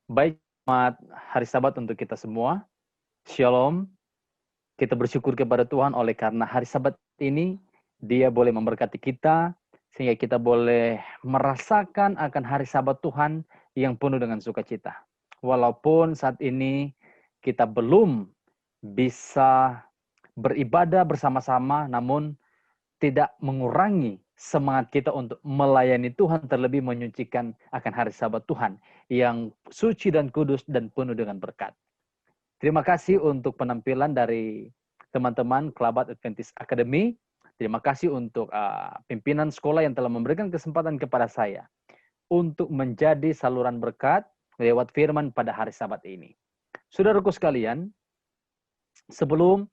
Baik, selamat hari Sabat untuk kita semua. Shalom. Kita bersyukur kepada Tuhan oleh karena hari Sabat ini Dia boleh memberkati kita sehingga kita boleh merasakan akan hari Sabat Tuhan yang penuh dengan sukacita. Walaupun saat ini kita belum bisa beribadah bersama-sama, namun tidak mengurangi semangat kita untuk melayani Tuhan, terlebih menyucikan akan hari Sabat Tuhan yang suci dan kudus dan penuh dengan berkat. Terima kasih untuk penampilan dari teman-teman Kelabat Adventist Academy. Terima kasih untuk pimpinan sekolah yang telah memberikan kesempatan kepada saya untuk menjadi saluran berkat lewat firman pada hari Sabat ini. Saudaraku sekalian, sebelum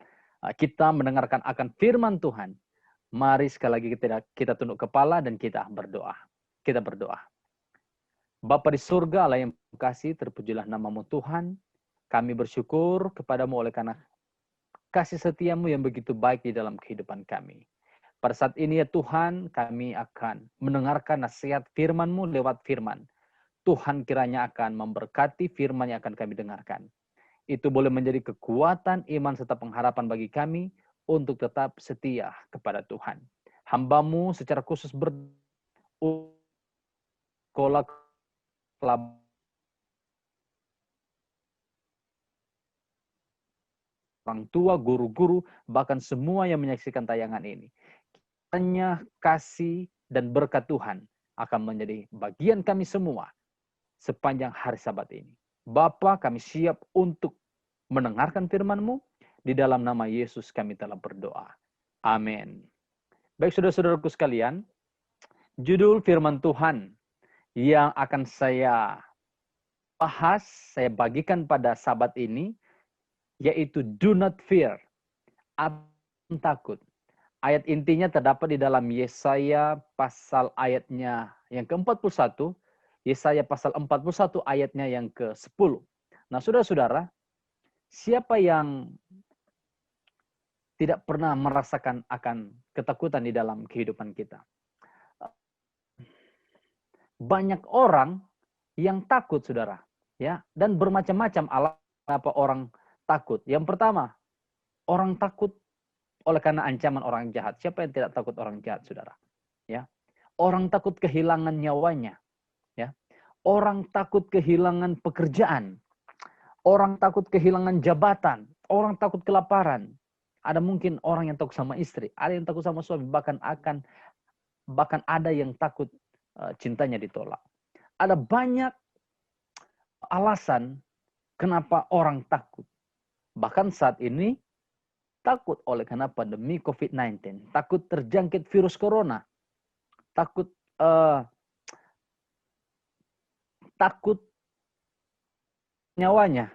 kita mendengarkan akan firman Tuhan, mari sekali lagi kita tunduk kepala dan kita berdoa. Kita berdoa. Bapa di surga, Allah yang kasih, terpujilah namamu Tuhan. Kami bersyukur kepadamu oleh karena kasih setiamu yang begitu baik di dalam kehidupan kami. Pada saat ini ya Tuhan, kami akan mendengarkan nasihat firman-Mu lewat firman. Tuhan kiranya akan memberkati firman yang akan kami dengarkan. Itu boleh menjadi kekuatan iman serta pengharapan bagi kami untuk tetap setia kepada Tuhan. Hamba-Mu secara khusus bersekolah orang tua, guru-guru, bahkan semua yang menyaksikan tayangan ini. Hanya kasih dan berkat Tuhan akan menjadi bagian kami semua sepanjang hari Sabat ini. Bapa, kami siap untuk mendengarkan firman-Mu. Di dalam nama Yesus kami telah berdoa. Amin. Baik saudara-saudaraku sekalian, judul firman Tuhan yang akan saya bahas, saya bagikan pada Sabat ini, yaitu do not fear, atau takut. Ayat intinya terdapat di dalam Yesaya pasal ayatnya yang ke-41, Yesaya pasal 41 ayatnya yang ke-10. Nah, saudara-saudara, siapa yang tidak pernah merasakan akan ketakutan di dalam kehidupan kita? Banyak orang yang takut, saudara, ya, dan bermacam-macam alasan kenapa orang takut. Yang pertama, orang takut oleh karena ancaman orang jahat. Siapa yang tidak takut orang jahat, saudara? Ya, orang takut kehilangan nyawanya. Ya, orang takut kehilangan pekerjaan. Orang takut kehilangan jabatan. Orang takut kelaparan. Ada mungkin orang yang takut sama istri, ada yang takut sama suami, bahkan ada yang takut cintanya ditolak. Ada banyak alasan kenapa orang takut. Bahkan saat ini takut oleh karena pandemi COVID-19, takut terjangkit virus corona, takut nyawanya,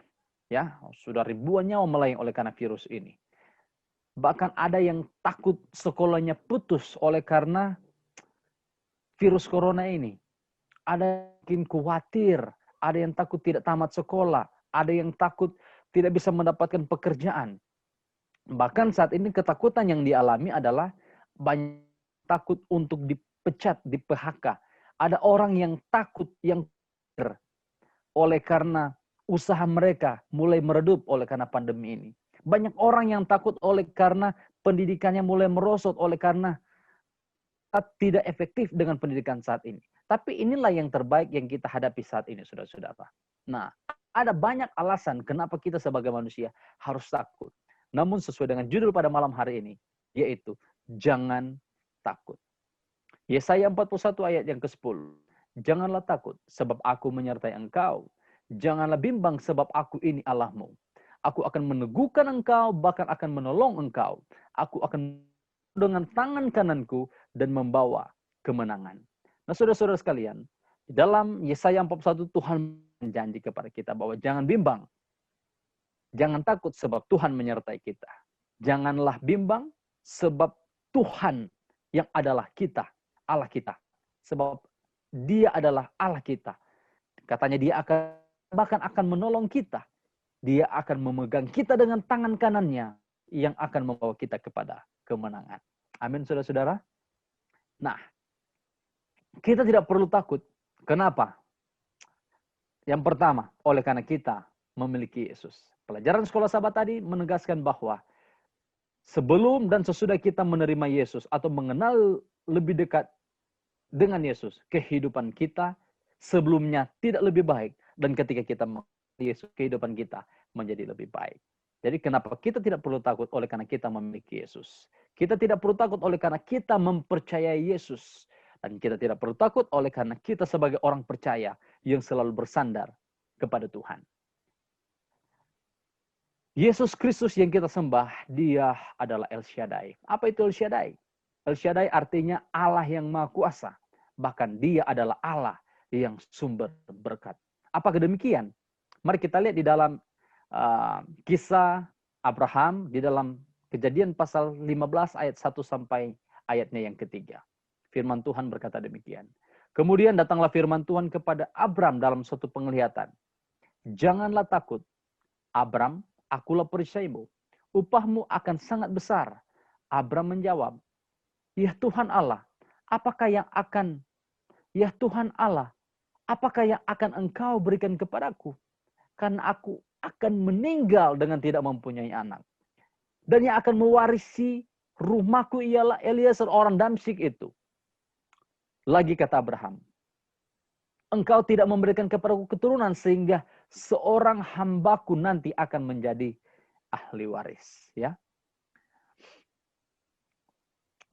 ya, sudah ribuan nyawa melayang oleh karena virus ini. Bahkan ada yang takut sekolahnya putus oleh karena virus corona ini. Ada yang khawatir, ada yang takut tidak tamat sekolah, ada yang takut tidak bisa mendapatkan pekerjaan. Bahkan saat ini ketakutan yang dialami adalah banyak takut untuk dipecat, di PHK. Ada orang yang takut, yang oleh karena usaha mereka mulai meredup oleh karena pandemi ini. Banyak orang yang takut oleh karena pendidikannya mulai merosot oleh karena tidak efektif dengan pendidikan saat ini. Tapi inilah yang terbaik yang kita hadapi saat ini, saudara-saudara. Nah, ada banyak alasan kenapa kita sebagai manusia harus takut. Namun sesuai dengan judul pada malam hari ini, yaitu jangan takut. Yesaya 41 ayat yang ke-10. Janganlah takut, sebab aku menyertai engkau. Janganlah bimbang, sebab aku ini Allahmu. Aku akan meneguhkan engkau, bahkan akan menolong engkau. Aku akan dengan tangan kananku dan membawa kemenangan. Nah, saudara-saudara sekalian, di dalam Yesaya 41 Tuhan menjanji kepada kita bahwa jangan bimbang. Jangan takut sebab Tuhan menyertai kita. Janganlah bimbang sebab Tuhan yang adalah kita, Allah kita. Sebab Dia adalah Allah kita. Katanya Dia bahkan akan menolong kita. Dia akan memegang kita dengan tangan kanannya yang akan membawa kita kepada kemenangan. Amin, saudara-saudara. Nah, kita tidak perlu takut. Kenapa? Yang pertama, oleh karena kita memiliki Yesus. Pelajaran sekolah sahabat tadi menegaskan bahwa sebelum dan sesudah kita menerima Yesus atau mengenal lebih dekat dengan Yesus, kehidupan kita sebelumnya tidak lebih baik. Dan ketika kita mengenal Yesus, kehidupan kita menjadi lebih baik. Jadi kenapa kita tidak perlu takut oleh karena kita memiliki Yesus. Kita tidak perlu takut oleh karena kita mempercayai Yesus. Dan kita tidak perlu takut oleh karena kita sebagai orang percaya yang selalu bersandar kepada Tuhan. Yesus Kristus yang kita sembah, dia adalah El Shaddai. Apa itu El Shaddai? El Shaddai artinya Allah yang Maha Kuasa. Bahkan dia adalah Allah yang sumber berkat. Apakah demikian? Mari kita lihat di dalam kisah Abraham, di dalam Kejadian pasal 15 ayat 1 sampai ayatnya yang ketiga. Firman Tuhan berkata demikian. Kemudian datanglah firman Tuhan kepada Abram dalam suatu penglihatan. Janganlah takut, Abram, akulah perisaimu. Upahmu akan sangat besar. Abram menjawab, ya Tuhan Allah, apakah yang akan engkau berikan kepadaku? Karena aku akan meninggal dengan tidak mempunyai anak. Dan yang akan mewarisi rumahku ialah Eliezer orang Damsyik itu. Lagi kata Abraham, engkau tidak memberikan kepadaku keturunan sehingga seorang hambaku nanti akan menjadi ahli waris. Ya,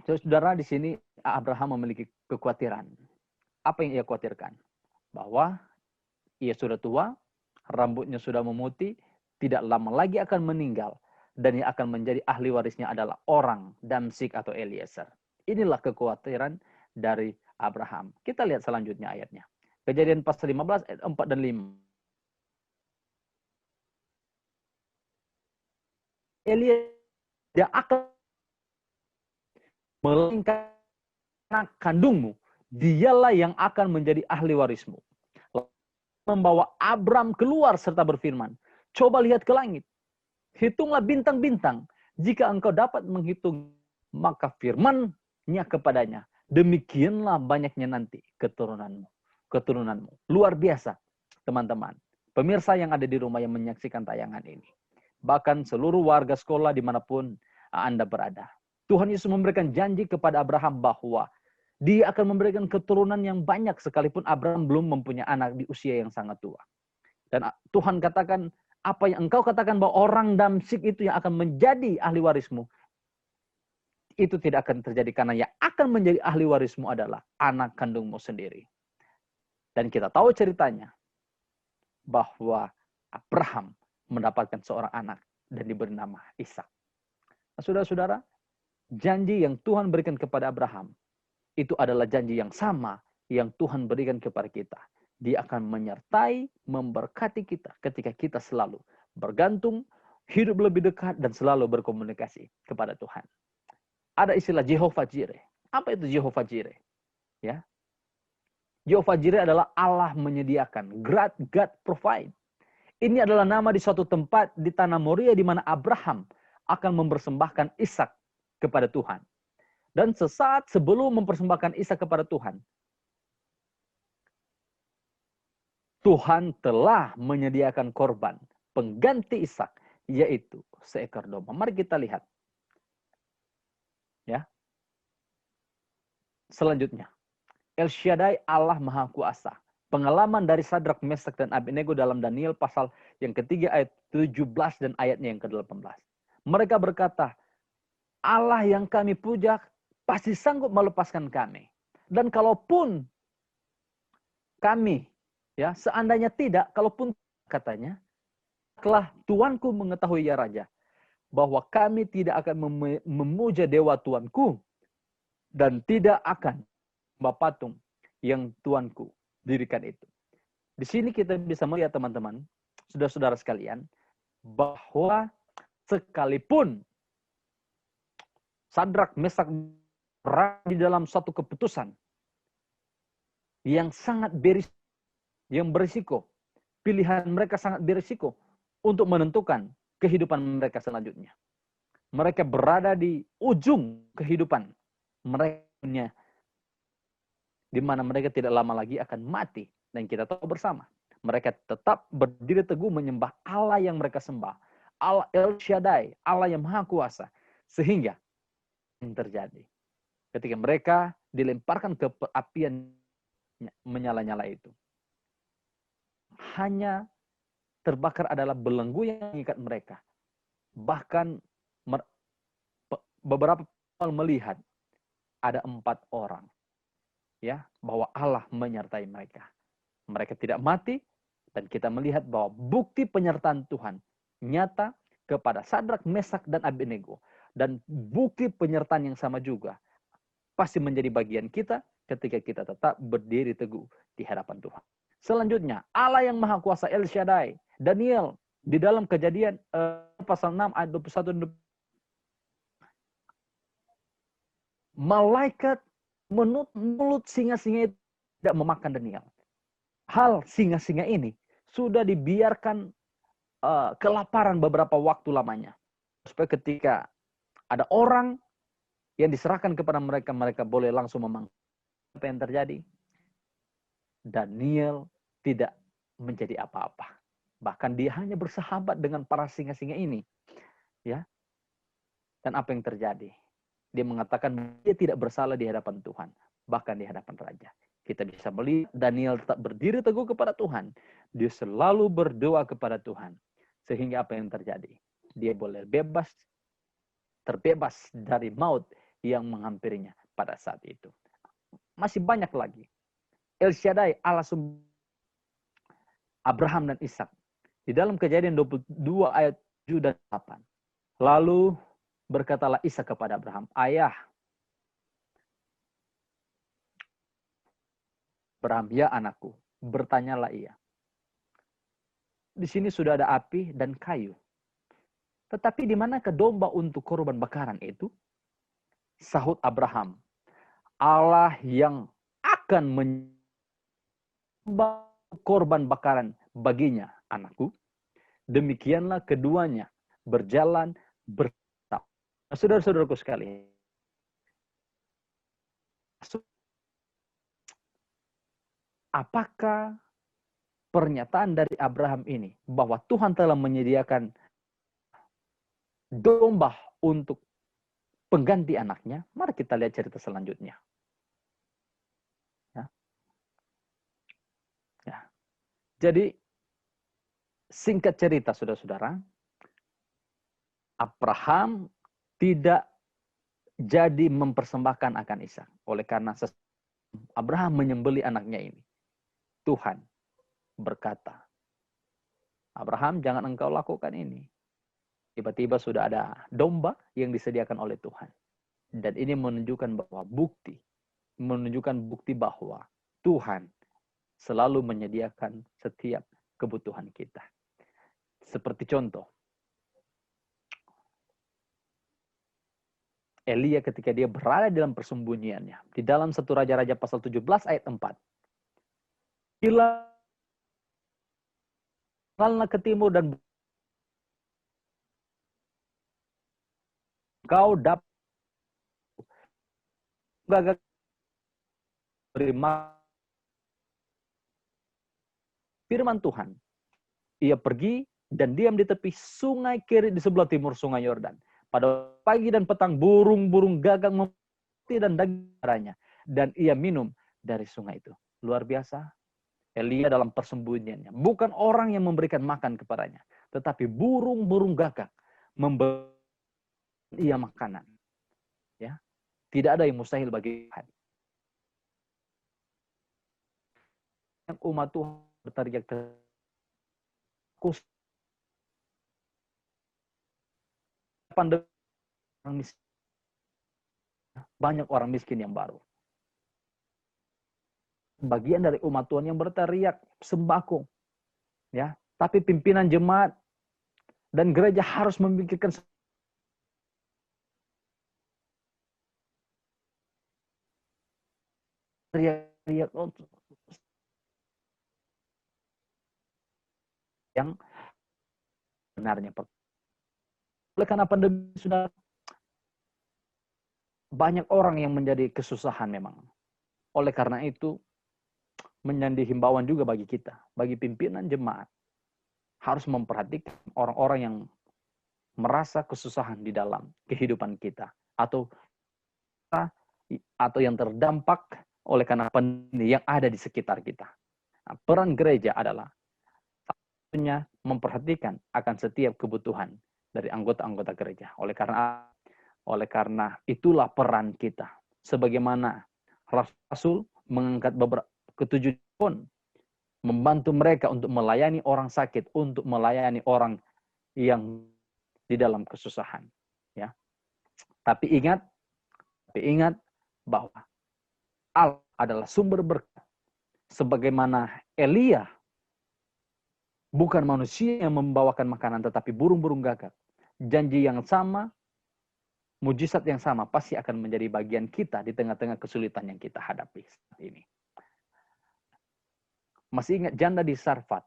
saudara, di sini Abraham memiliki kekhawatiran. Apa yang ia khawatirkan? Bahwa ia sudah tua, rambutnya sudah memutih, tidak lama lagi akan meninggal, dan yang akan menjadi ahli warisnya adalah orang Damsyik atau Eliezer. Inilah kekhawatiran dari Abraham. Kita lihat selanjutnya ayatnya. Kejadian pasal 15 ayat 4 dan 5. Eliezer akan melainkan anak kandungmu, dialah yang akan menjadi ahli warismu. Membawa Abram keluar serta berfirman, coba lihat ke langit, hitunglah bintang-bintang. Jika engkau dapat menghitung, maka firman-Nya kepadanya, demikianlah banyaknya nanti keturunanmu. Luar biasa, teman-teman. Pemirsa yang ada di rumah yang menyaksikan tayangan ini. Bahkan seluruh warga sekolah dimanapun Anda berada. Tuhan Yesus memberikan janji kepada Abraham bahwa dia akan memberikan keturunan yang banyak sekalipun Abraham belum mempunyai anak di usia yang sangat tua. Dan Tuhan katakan, apa yang engkau katakan bahwa orang Damsyik itu yang akan menjadi ahli warismu, itu tidak akan terjadi karena yang akan menjadi ahli warismu adalah anak kandungmu sendiri. Dan kita tahu ceritanya bahwa Abraham mendapatkan seorang anak dan diberi nama Ishak. Nah, saudara-saudara, janji yang Tuhan berikan kepada Abraham itu adalah janji yang sama yang Tuhan berikan kepada kita. Dia akan menyertai, memberkati kita ketika kita selalu bergantung, hidup lebih dekat, dan selalu berkomunikasi kepada Tuhan. Ada istilah Jehovah Jireh. Apa itu Jehovah Jireh? Ya, Jehovah Jireh adalah Allah menyediakan. God provide. Ini adalah nama di suatu tempat di tanah Moria di mana Abraham akan mempersembahkan Ishak kepada Tuhan. Dan sesaat sebelum mempersembahkan Ishak kepada Tuhan, Tuhan telah menyediakan korban pengganti Ishak, yaitu seekor domba. Mari kita lihat. Ya. Selanjutnya, El Shaddai Allah Maha Kuasa. Pengalaman dari Sadrak, Mesak, dan Abednego dalam Daniel pasal yang ketiga ayat 17 dan ayatnya yang ke-18. Mereka berkata, Allah yang kami puja pasti sanggup melepaskan kami. Dan kalaupun kami, ya seandainya tidak, kalaupun katanya, telah Tuanku mengetahui ya Raja, bahwa kami tidak akan memuja dewa Tuanku, dan tidak akan patung yang Tuanku dirikan itu. Di sini kita bisa melihat teman-teman, saudara-saudara sekalian, bahwa sekalipun Sadrak, Mesak berada di dalam suatu keputusan yang sangat berisiko, pilihan mereka sangat berisiko untuk menentukan kehidupan mereka selanjutnya. Mereka berada di ujung kehidupan mereka, di mana mereka tidak lama lagi akan mati. Dan kita tahu bersama Mereka tetap berdiri teguh menyembah Allah yang mereka sembah. Allah El Shaddai, Allah yang Maha Kuasa. Sehingga yang terjadi ketika mereka dilemparkan ke apian menyala-nyala itu, hanya terbakar adalah belenggu yang mengikat mereka. Bahkan beberapa melihat ada 4 orang, ya, bahwa Allah menyertai mereka. Mereka tidak mati, dan kita melihat bahwa bukti penyertaan Tuhan nyata kepada Sadrak, Mesak, dan Abednego. Dan bukti penyertaan yang sama juga pasti menjadi bagian kita ketika kita tetap berdiri teguh di hadapan Tuhan. Selanjutnya, Allah yang Maha Kuasa El Shaddai, Daniel di dalam Kejadian pasal 6 ayat 21, malaikat mulut singa-singa itu tidak memakan Daniel. Hal singa-singa ini sudah dibiarkan kelaparan beberapa waktu lamanya. Supaya ketika ada orang yang diserahkan kepada mereka, mereka boleh langsung memangsa. Apa yang terjadi? Daniel tidak menjadi apa-apa. Bahkan dia hanya bersahabat dengan para singa-singa ini. Ya. Dan apa yang terjadi? Dia mengatakan dia tidak bersalah di hadapan Tuhan. Bahkan di hadapan Raja. Kita bisa melihat Daniel tetap berdiri teguh kepada Tuhan. Dia selalu berdoa kepada Tuhan. Sehingga apa yang terjadi? Dia boleh terbebas dari maut yang menghampirinya pada saat itu. Masih banyak lagi. El Shaddai, Allah Abraham dan Ishak. Di dalam Kejadian 22 ayat 7 dan 8. Lalu berkatalah Ishak kepada Abraham, "Ayah." Abraham, "Ya anakku." Bertanyalah ia. Di sini sudah ada api dan kayu. Tetapi di manakah domba untuk korban bakaran itu? Sahut Abraham, Allah yang akan menyembah korban bakaran baginya, anakku. Demikianlah keduanya berjalan bersama. Saudara-saudaraku sekalian, apakah pernyataan dari Abraham ini bahwa Tuhan telah menyediakan domba untuk pengganti anaknya? Mari kita lihat cerita selanjutnya. Ya. Jadi singkat cerita, saudara-saudara, Abraham tidak jadi mempersembahkan akan Ishak. Oleh karena Abraham menyembeli anaknya ini. Tuhan berkata, "Abraham, jangan engkau lakukan ini." Tiba-tiba sudah ada domba yang disediakan oleh Tuhan. Dan ini menunjukkan bukti bahwa Tuhan selalu menyediakan setiap kebutuhan kita. Seperti contoh, Elia ketika dia berada dalam persembunyiannya. Di dalam 1 Raja-Raja pasal 17 ayat 4. Bila ke timur dan kau dapat gagal beri firman Tuhan. Ia pergi dan diam di tepi sungai Kerit di sebelah timur sungai Yordan. Pada pagi dan petang burung-burung gagak memati dan dagingnya. Dan ia minum dari sungai itu. Luar biasa. Elia dalam persembunyiannya. Bukan orang yang memberikan makan kepadanya. Tetapi burung-burung gagak memberi ia makanan. Ya, tidak ada yang mustahil bagi Tuhan. Yang umat Tuhan berteriak pandemi banyak orang miskin yang baru. Bagian dari umat Tuhan yang berteriak sembako. Ya, tapi pimpinan jemaat dan gereja harus memikirkan teriak yang benarnya. Oleh karena pandemi sudah banyak orang yang menjadi kesusahan memang. Oleh karena itu, menjadi himbauan juga bagi kita, bagi pimpinan jemaat, harus memperhatikan orang-orang yang merasa kesusahan di dalam kehidupan kita, atau yang terdampak oleh karena pandemi yang ada di sekitar kita. Nah, peran gereja adalah satunya memperhatikan akan setiap kebutuhan dari anggota-anggota gereja. Oleh karena itulah peran kita. Sebagaimana Rasul mengangkat beberapa ketujuh pun, membantu mereka untuk melayani orang sakit, untuk melayani orang yang di dalam kesusahan. Ya, tapi ingat bahwa Allah adalah sumber berkat. Sebagaimana Elia bukan manusia yang membawakan makanan, tetapi burung-burung gagak. Janji yang sama, mujizat yang sama pasti akan menjadi bagian kita di tengah-tengah kesulitan yang kita hadapi saat ini. Masih ingat janda di Sarfat?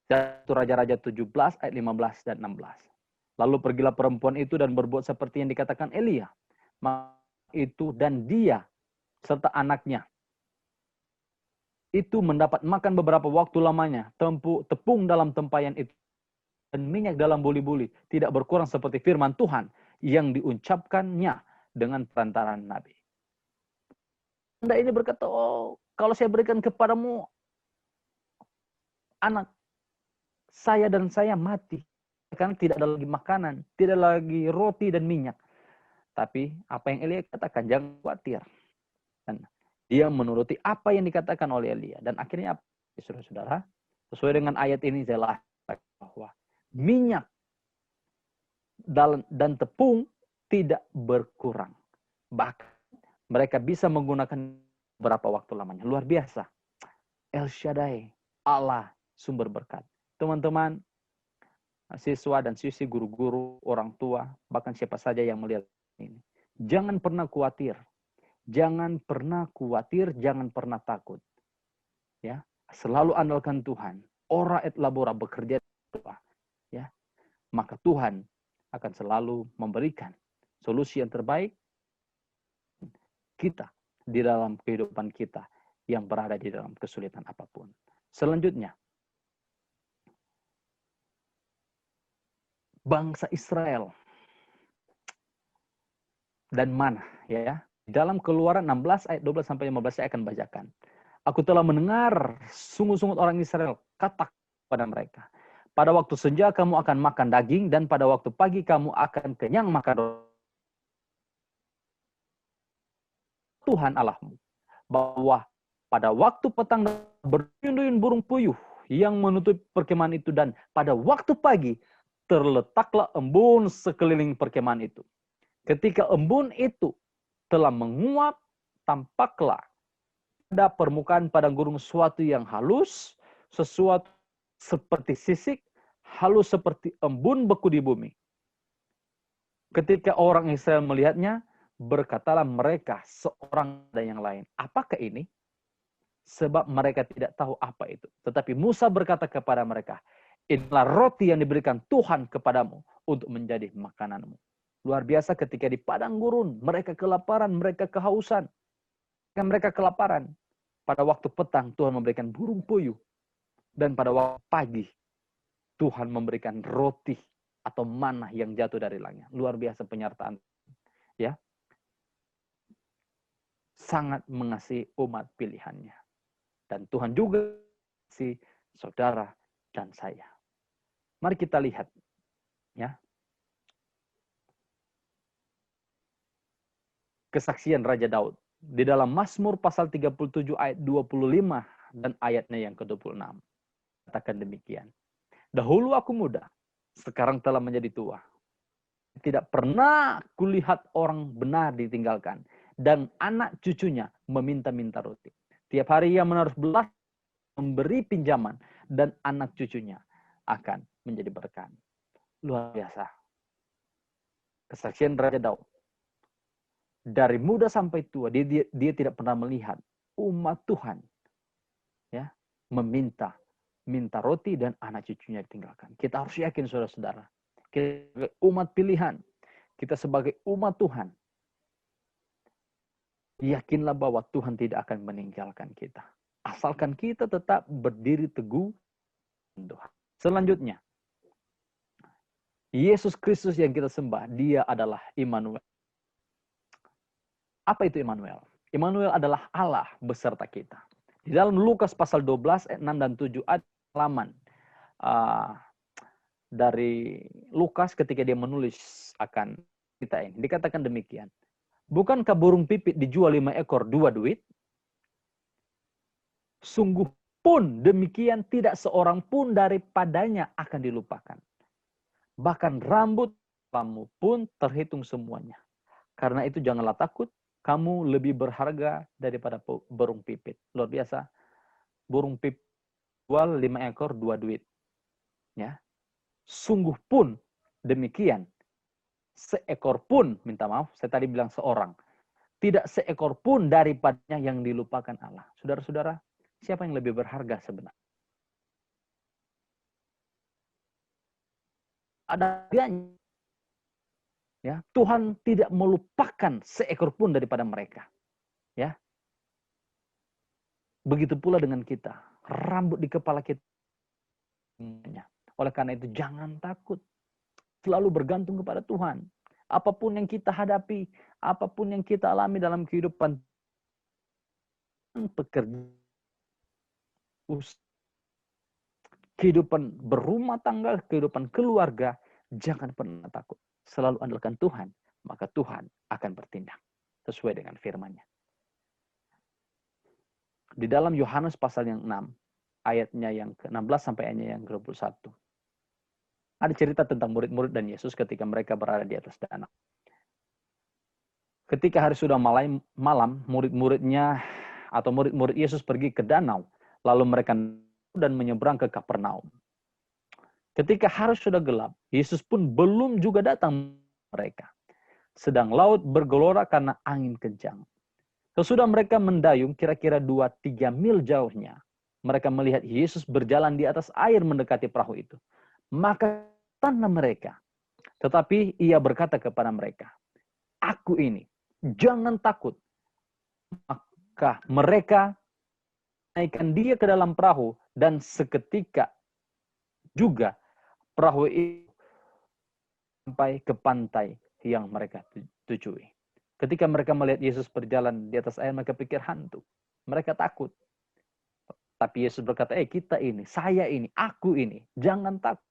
Itu Raja-Raja 17 ayat 15 dan 16. Lalu pergilah perempuan itu dan berbuat seperti yang dikatakan Elia. Itu dan dia serta anaknya itu mendapat makan beberapa waktu lamanya. Tepung dalam tempayan itu dan minyak dalam buli-buli tidak berkurang seperti firman Tuhan yang diucapkannya dengan perantaraan Nabi. Anda ini berkata, oh, kalau saya berikan kepadamu anak saya dan saya mati. Karena tidak ada lagi makanan, tidak lagi roti dan minyak. Tapi apa yang Elia katakan, jangan khawatir. Dan dia menuruti apa yang dikatakan oleh Elia. Dan akhirnya, saudara-saudara, sesuai dengan ayat ini, jelas bahwa minyak dan tepung tidak berkurang. Bahkan mereka bisa menggunakan berapa waktu lamanya. Luar biasa. El Shaddai, Allah sumber berkat. Teman-teman, siswa dan siswi, guru-guru, orang tua, bahkan siapa saja yang melihat ini. Jangan pernah khawatir. Jangan pernah khawatir, jangan pernah takut. Ya, selalu andalkan Tuhan. Ora et labora, bekerja doa. Ya, maka Tuhan akan selalu memberikan solusi yang terbaik kita di dalam kehidupan kita yang berada di dalam kesulitan apapun. Selanjutnya, bangsa Israel dan mana, ya. Dalam Keluaran 16 ayat 12 sampai 15 saya akan bacakan. Aku telah mendengar sungut-sungut orang Israel kata pada mereka, pada waktu senja kamu akan makan daging dan pada waktu pagi kamu akan kenyang makan roti. Tuhan Allahmu, bahwa pada waktu petang berduyun-duyun burung puyuh yang menutup perkemahan itu, dan pada waktu pagi terletaklah embun sekeliling perkemahan itu. Ketika embun itu telah menguap, tampaklah pada permukaan padang gurun sesuatu yang halus, sesuatu seperti sisik, halus seperti embun beku di bumi. Ketika orang Israel melihatnya, berkatalah mereka seorang dan yang lain, apakah ini? Sebab mereka tidak tahu apa itu. Tetapi Musa berkata kepada mereka, inilah roti yang diberikan Tuhan kepadamu untuk menjadi makananmu. Luar biasa, ketika di padang gurun, mereka kelaparan, mereka kehausan. Mereka kelaparan. Pada waktu petang, Tuhan memberikan burung puyuh. Dan pada waktu pagi, Tuhan memberikan roti atau manna yang jatuh dari langit. Luar biasa penyertaan. Ya, sangat mengasihi umat pilihannya. Dan Tuhan juga mengasihi saudara dan saya. Mari kita lihat, ya, kesaksian Raja Daud di dalam Mazmur pasal 37 ayat 25 dan ayatnya yang ke-26. Katakan demikian. Dahulu aku muda, sekarang telah menjadi tua. Tidak pernah kulihat orang benar ditinggalkan, dan anak cucunya meminta-minta roti. Tiap hari ia menaruh belas, memberi pinjaman, dan anak cucunya akan menjadi berkat. Luar biasa. Kesaksian Raja Daud. Dari muda sampai tua, dia tidak pernah melihat umat Tuhan, ya, minta roti dan anak cucunya ditinggalkan. Kita harus yakin, saudara-saudara, kita sebagai umat pilihan, kita sebagai umat Tuhan, Yakinlah bahwa Tuhan tidak akan meninggalkan kita. Asalkan kita tetap berdiri teguh Tuhan. Selanjutnya, Yesus Kristus yang kita sembah, dia adalah Immanuel. Apa itu Immanuel? Immanuel adalah Allah beserta kita. Di dalam Lukas pasal 12, ayat 6 dan 7, ada halaman dari Lukas ketika dia menulis akan kita ini. Dikatakan demikian. Bukankah burung pipit dijual 5 ekor 2 duit? Sungguh pun demikian tidak seorang pun daripadanya akan dilupakan. Bahkan rambut kamu pun terhitung semuanya. Karena itu janganlah takut, kamu lebih berharga daripada burung pipit. Luar biasa. Burung pipit jual 5 ekor 2 duit. Ya. Sungguh pun demikian. Seekor pun, minta maaf, saya tadi bilang seorang. Tidak seekor pun daripadanya yang dilupakan Allah. Saudara-saudara, siapa yang lebih berharga sebenarnya? Ada harganya. Ya, Tuhan tidak melupakan seekor pun daripada mereka. Ya. Begitu pula dengan kita. Rambut di kepala kita. Oleh karena itu jangan takut. Selalu bergantung kepada Tuhan. Apapun yang kita hadapi, apapun yang kita alami dalam kehidupan pekerjaan, kehidupan berumah tangga, kehidupan keluarga, jangan pernah takut. Selalu andalkan Tuhan, maka Tuhan akan bertindak sesuai dengan firman-Nya. Di dalam Yohanes pasal yang 6, ayatnya yang ke-16 sampai ayatnya yang ke-21. Ada cerita tentang murid-murid dan Yesus ketika mereka berada di atas danau. Ketika hari sudah malam, murid-muridnya atau murid-murid Yesus pergi ke danau, lalu mereka dan menyeberang ke Kapernaum. Ketika hari sudah gelap, Yesus pun belum juga datang mereka. Sedang laut bergelora karena angin kencang. Sesudah mereka mendayung kira-kira 2-3 mil jauhnya, mereka melihat Yesus berjalan di atas air mendekati perahu itu. Maka tanda mereka. Tetapi ia berkata kepada mereka, "Aku ini, jangan takut." Maka mereka naikkan dia ke dalam perahu dan seketika juga perahu itu sampai ke pantai yang mereka tujui. Ketika mereka melihat Yesus berjalan di atas air, mereka pikir hantu. Mereka takut. Tapi Yesus berkata, kita ini, saya ini, aku ini. Jangan takut.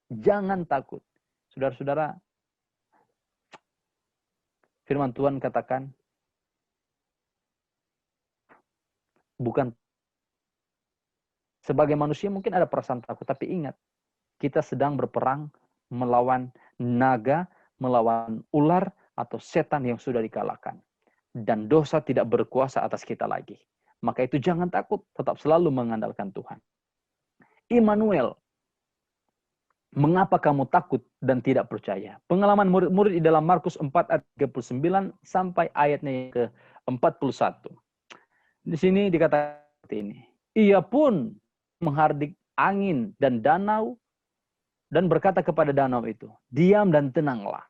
Jangan takut. Saudara-saudara, firman Tuhan katakan, bukan sebagai manusia mungkin ada perasaan takut, tapi ingat, kita sedang berperang melawan naga, melawan ular, atau setan yang sudah dikalahkan. Dan dosa tidak berkuasa atas kita lagi. Maka itu jangan takut, tetap selalu mengandalkan Tuhan. Immanuel, mengapa kamu takut dan tidak percaya? Pengalaman murid-murid di dalam Markus 4 ayat 39 sampai ayatnya ke-41. Di sini dikatakan seperti ini. Ia pun menghardik angin dan danau dan berkata kepada danau itu, "Diam dan tenanglah."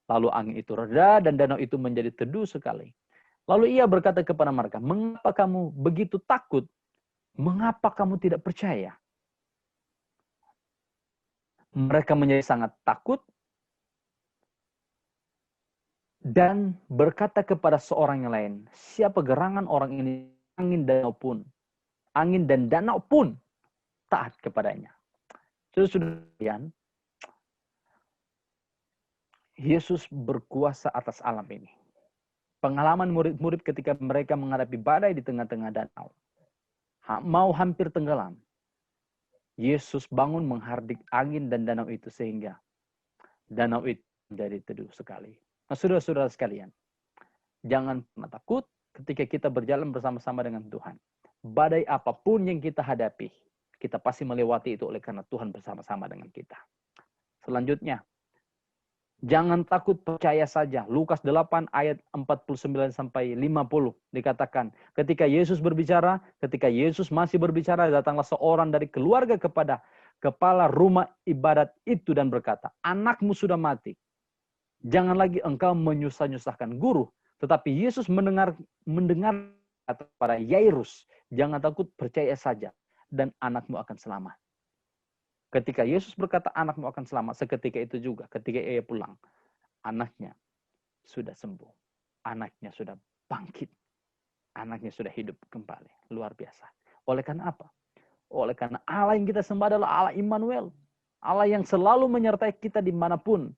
Lalu angin itu reda dan danau itu menjadi teduh sekali. Lalu ia berkata kepada mereka, "Mengapa kamu begitu takut? Mengapa kamu tidak percaya?" Mereka menjadi sangat takut dan berkata kepada seorang yang lain, "Siapa gerangan orang ini? Angin dan danau pun taat kepadanya." Sudah, Yesus berkuasa atas alam ini. Pengalaman murid-murid ketika mereka menghadapi badai di tengah-tengah danau. Mau hampir tenggelam. Yesus bangun menghardik angin dan danau itu sehingga danau itu menjadi teduh sekali. Nah, saudara-saudara sekalian, jangan pernah takut ketika kita berjalan bersama-sama dengan Tuhan. Badai apapun yang kita hadapi, kita pasti melewati itu oleh karena Tuhan bersama-sama dengan kita. Selanjutnya, jangan takut, percaya saja. Lukas 8 ayat 49 sampai 50 dikatakan, ketika Yesus berbicara, ketika Yesus masih berbicara, datanglah seorang dari keluarga kepada kepala rumah ibadat itu dan berkata, "Anakmu sudah mati. Jangan lagi engkau menyusah-nyusahkan guru." Tetapi Yesus mendengar kepada Yairus, jangan takut, percaya saja, dan anakmu akan selamat. Ketika Yesus berkata anakmu akan selamat, seketika itu juga ketika ia pulang, anaknya sudah sembuh. Anaknya sudah bangkit. Anaknya sudah hidup kembali. Luar biasa. Oleh karena apa? Oleh karena Allah yang kita sembah adalah Allah Immanuel. Allah yang selalu menyertai kita dimanapun.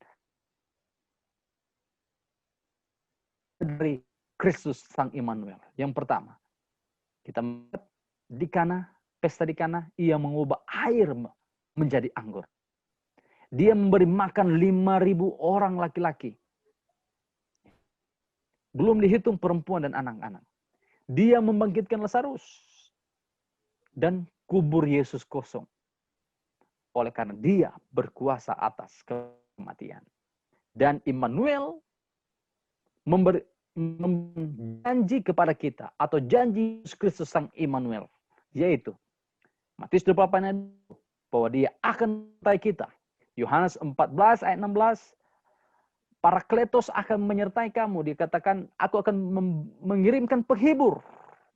Dari Kristus Sang Immanuel. Yang pertama, kita melihat di Kana, pesta di Kana, ia mengubah air menjadi anggur. Dia memberi makan 5.000 orang laki-laki. Belum dihitung perempuan dan anak-anak. Dia membangkitkan Lazarus. Dan kubur Yesus kosong. Oleh karena dia berkuasa atas kematian. Dan Immanuel janji kepada kita, atau janji Yesus Kristus Sang Immanuel, yaitu Matius 28 ayat 2, bahwa dia akan menyertai kita. Yohanes 14 ayat 16, Parakletos akan menyertai kamu. Dikatakan, aku akan mengirimkan penghibur,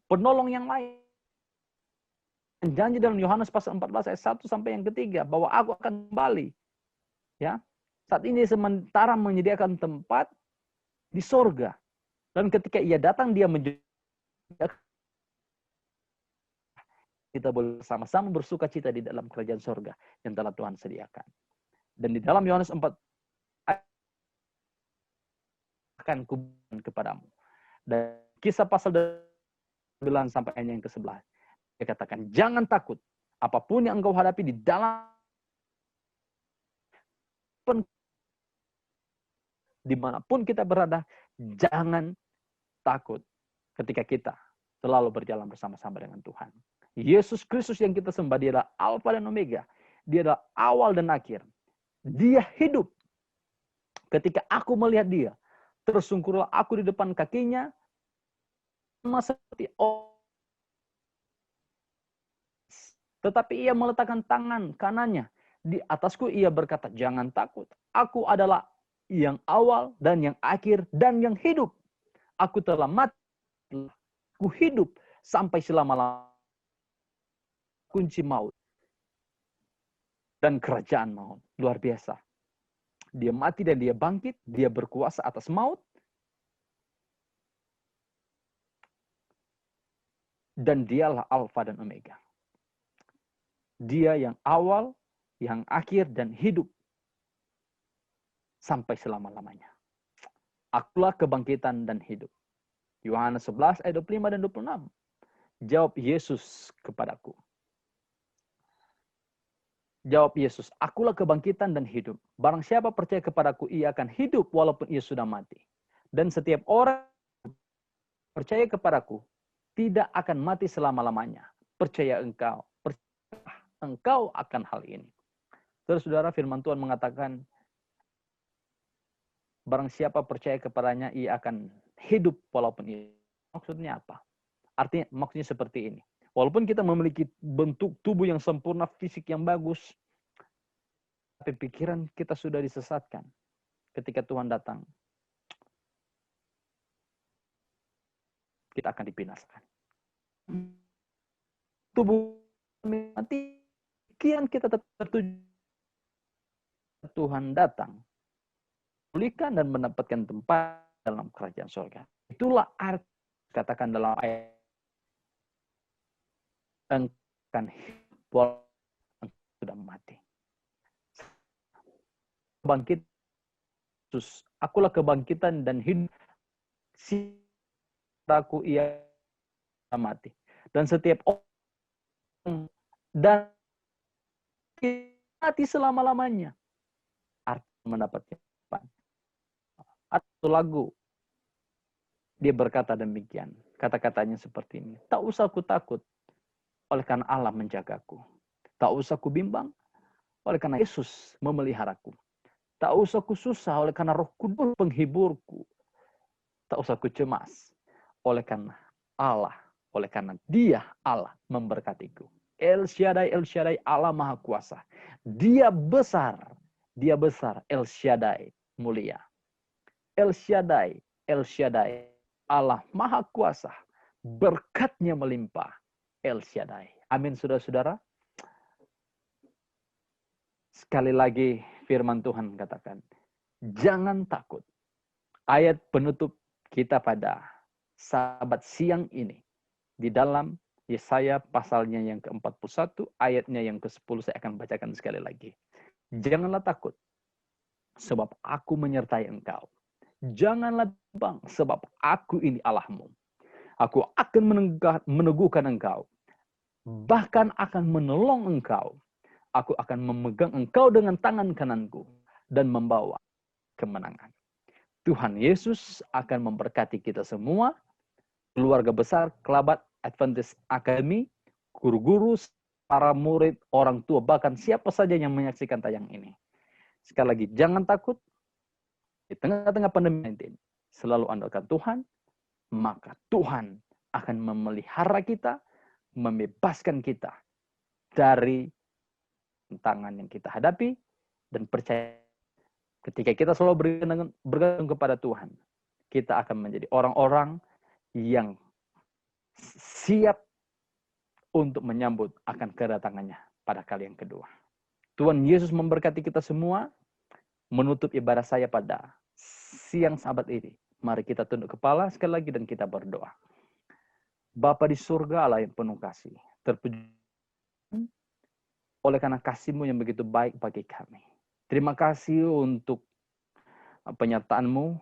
penolong yang lain. Janji dalam Yohanes pasal 14 ayat 1 sampai yang ketiga, bahwa aku akan kembali. Ya, saat ini sementara menyediakan tempat di sorga. Dan ketika ia datang, dia kita boleh sama-sama bersuka cita di dalam kerajaan sorga yang telah Tuhan sediakan. Dan di dalam Yohanes 4 akan kuberikan kepadamu. Dan kisah pasal 9 sampai ayat yang ke-11. Dia katakan, jangan takut. Apapun yang engkau hadapi di dalam, dimanapun kita berada, jangan takut ketika kita selalu berjalan bersama-sama dengan Tuhan. Yesus Kristus yang kita sembah, dia adalah Alfa dan Omega. Dia adalah awal dan akhir. Dia hidup. Ketika aku melihat dia, tersungkurlah aku di depan kakinya, sama seperti tetapi ia meletakkan tangan kanannya di atasku, ia berkata, jangan takut. Aku adalah yang awal dan yang akhir dan yang hidup. Aku telah mati, aku hidup sampai selama-lamanya. Kunci maut dan kerajaan maut. Luar biasa. Dia mati dan dia bangkit, dia berkuasa atas maut. Dan dialah Alfa dan Omega. Dia yang awal, yang akhir, dan hidup sampai selama-lamanya. Akulah kebangkitan dan hidup. Yohanes 11 ayat 25 dan 26. Jawab Yesus kepadaku. Jawab Yesus, akulah kebangkitan dan hidup. Barang siapa percaya kepadaku, ia akan hidup walaupun ia sudah mati. Dan setiap orang percaya kepadaku tidak akan mati selama-lamanya. Percaya engkau akan hal ini. Saudara, firman Tuhan mengatakan, barang siapa percaya kepadanya, ia akan hidup walaupun ia. Maksudnya apa? Artinya, maksudnya seperti ini. Walaupun kita memiliki bentuk tubuh yang sempurna, fisik yang bagus, tapi pikiran kita sudah disesatkan. Ketika Tuhan datang, kita akan dibinasakan. Tubuh mati, kian kita tetap tertuju. Tuhan datang, pulihkan dan mendapatkan tempat dalam kerajaan surga. Itulah arti katakan dalam ayat, engkau hidup sudah mati. Bangkit, akulah kebangkitan dan hidup. Aku ia mati. Dan setiap orang dan mati selama-lamanya. Arti mendapatkan atau lagu. Dia berkata demikian. Kata-katanya seperti ini. Tak usah aku takut. Oleh karena Allah menjagaku. Tak usah aku bimbang. Oleh karena Yesus memeliharaku. Tak usah aku susah. Oleh karena Roh Kudus penghiburku. Tak usah aku cemas. Oleh karena Allah. Oleh karena dia Allah memberkatiku. El Shaddai, El Shaddai, Allah Maha Kuasa. Dia besar. Dia besar. El Shaddai, mulia. El Shaddai, El Shaddai, Allah Maha Kuasa, berkat-Nya melimpah, El Shaddai. Amin, saudara-saudara. Sekali lagi firman Tuhan katakan, jangan takut. Ayat penutup kita pada sahabat siang ini, di dalam Yesaya pasalnya yang ke-41, ayatnya yang ke-10, saya akan bacakan sekali lagi. Janganlah takut, sebab aku menyertai engkau. Janganlah bang, sebab aku ini Allahmu. Aku akan meneguhkan engkau, bahkan akan menolong engkau. Aku akan memegang engkau dengan tangan kananku dan membawa kemenangan. Tuhan Yesus akan memberkati kita semua, keluarga besar Kelabat Adventist Academy, guru-guru, para murid, orang tua, bahkan siapa saja yang menyaksikan tayang ini. Sekali lagi, jangan takut. Di tengah-tengah pandemi 19, selalu andalkan Tuhan, maka Tuhan akan memelihara kita, membebaskan kita dari tantangan yang kita hadapi, dan percaya ketika kita selalu bergantung kepada Tuhan, kita akan menjadi orang-orang yang siap untuk menyambut akan kedatangannya pada kali yang kedua. Tuhan Yesus memberkati kita semua. Menutup ibadah saya pada siang Sabat ini, mari kita tunduk kepala sekali lagi dan kita berdoa. Bapa di surga, Allah yang penuh kasih, terpuji oleh karena kasih-Mu yang begitu baik bagi kami. Terima kasih untuk penyertaan-Mu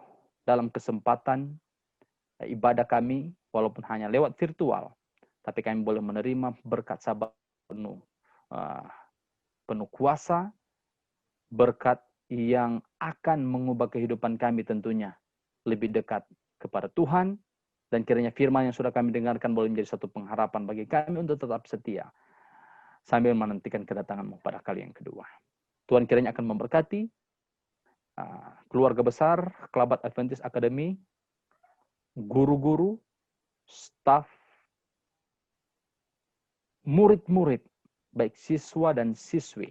dalam kesempatan ibadah kami, walaupun hanya lewat virtual, tapi kami boleh menerima berkat Sabat penuh kuasa, berkat yang akan mengubah kehidupan kami tentunya lebih dekat kepada Tuhan, dan kiranya firman yang sudah kami dengarkan boleh menjadi satu pengharapan bagi kami untuk tetap setia sambil menantikan kedatangan-Mu pada kali yang kedua. Tuhan kiranya akan memberkati keluarga besar Kelabat Adventist Academy, guru-guru, staf, murid-murid, baik siswa dan siswi,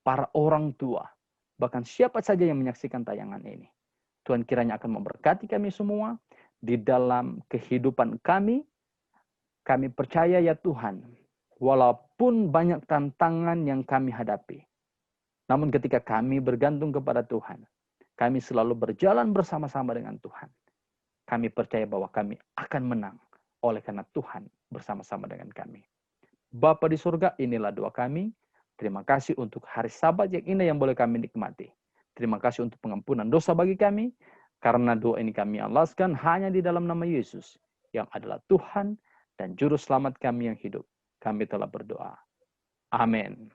para orang tua, bahkan siapa saja yang menyaksikan tayangan ini. Tuhan kiranya akan memberkati kami semua di dalam kehidupan kami. Kami percaya ya Tuhan, walaupun banyak tantangan yang kami hadapi, namun ketika kami bergantung kepada Tuhan, kami selalu berjalan bersama-sama dengan Tuhan. Kami percaya bahwa kami akan menang oleh karena Tuhan bersama-sama dengan kami. Bapa di surga, inilah doa kami. Terima kasih untuk hari Sabat yang indah yang boleh kami nikmati. Terima kasih untuk pengampunan dosa bagi kami. Karena doa ini kami alaskan hanya di dalam nama Yesus, yang adalah Tuhan dan Juru Selamat kami yang hidup. Kami telah berdoa. Amin.